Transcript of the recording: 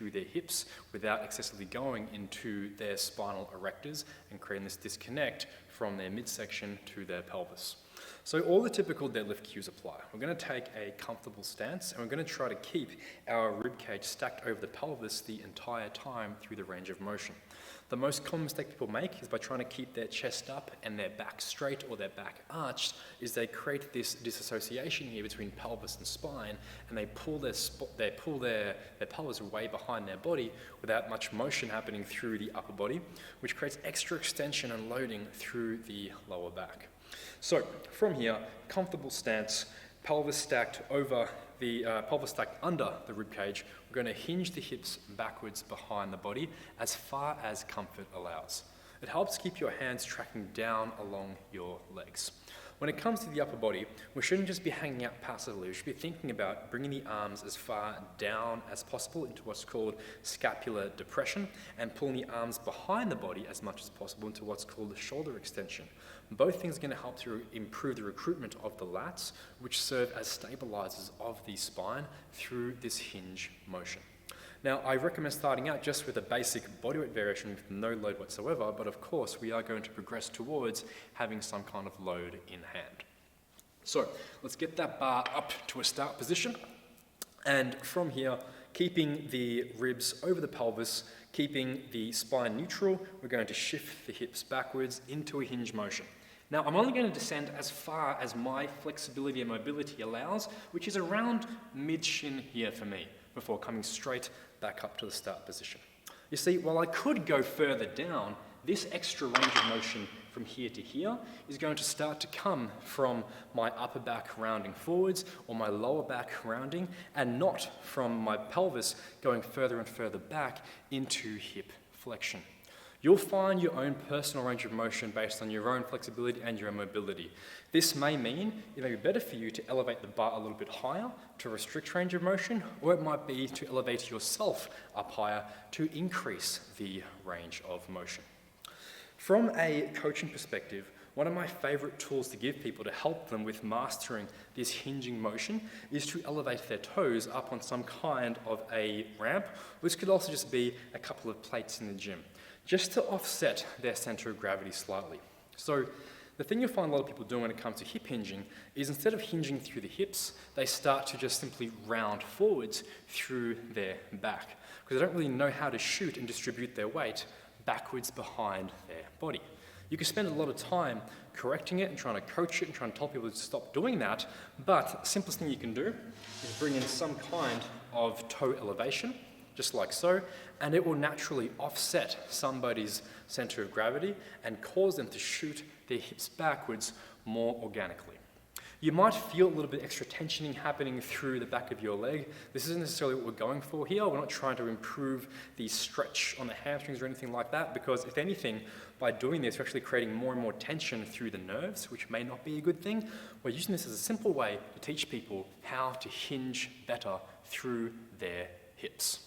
through their hips without excessively going into their spinal erectors and creating this disconnect from their midsection to their pelvis. So all the typical deadlift cues apply. We're going to take a comfortable stance and we're going to try to keep our rib cage stacked over the pelvis the entire time through the range of motion. The most common mistake people make is by trying to keep their chest up and their back straight or their back arched, is they create this disassociation here between pelvis and spine, and they pull their pelvis way behind their body without much motion happening through the upper body, which creates extra extension and loading through the lower back. So from here, comfortable stance, pelvis stacked under the rib cage. We're going to hinge the hips backwards behind the body as far as comfort allows. It helps keep your hands tracking down along your legs. When it comes to the upper body, we shouldn't just be hanging out passively. We should be thinking about bringing the arms as far down as possible into what's called scapular depression, and pulling the arms behind the body as much as possible into what's called shoulder extension. Both things are going to help to improve the recruitment of the lats, which serve as stabilizers of the spine through this hinge motion. Now, I recommend starting out just with a basic bodyweight variation with no load whatsoever, but of course we are going to progress towards having some kind of load in hand. So let's get that bar up to a start position, and from here, keeping the ribs over the pelvis, keeping the spine neutral, we're going to shift the hips backwards into a hinge motion. Now, I'm only going to descend as far as my flexibility and mobility allows, which is around mid-shin here for me, before coming straight back up to the start position. You see, while I could go further down, this extra range of motion from here to here is going to start to come from my upper back rounding forwards or my lower back rounding, and not from my pelvis going further and further back into hip flexion. You'll find your own personal range of motion based on your own flexibility and your own mobility. This may mean it may be better for you to elevate the bar a little bit higher to restrict range of motion, or it might be to elevate yourself up higher to increase the range of motion. From a coaching perspective, one of my favorite tools to give people to help them with mastering this hinging motion is to elevate their toes up on some kind of a ramp, which could also just be a couple of plates in the gym, just to offset their center of gravity slightly. So the thing you'll find a lot of people do when it comes to hip hinging is instead of hinging through the hips, they start to just simply round forwards through their back, because they don't really know how to shoot and distribute their weight backwards behind their body. You can spend a lot of time correcting it and trying to coach it and trying to tell people to stop doing that, but the simplest thing you can do is bring in some kind of toe elevation, just like so, and it will naturally offset somebody's center of gravity and cause them to shoot their hips backwards more organically. You might feel a little bit extra tensioning happening through the back of your leg. This isn't necessarily what we're going for here. We're not trying to improve the stretch on the hamstrings or anything like that, because if anything, by doing this, we're actually creating more and more tension through the nerves, which may not be a good thing. We're using this as a simple way to teach people how to hinge better through their hips.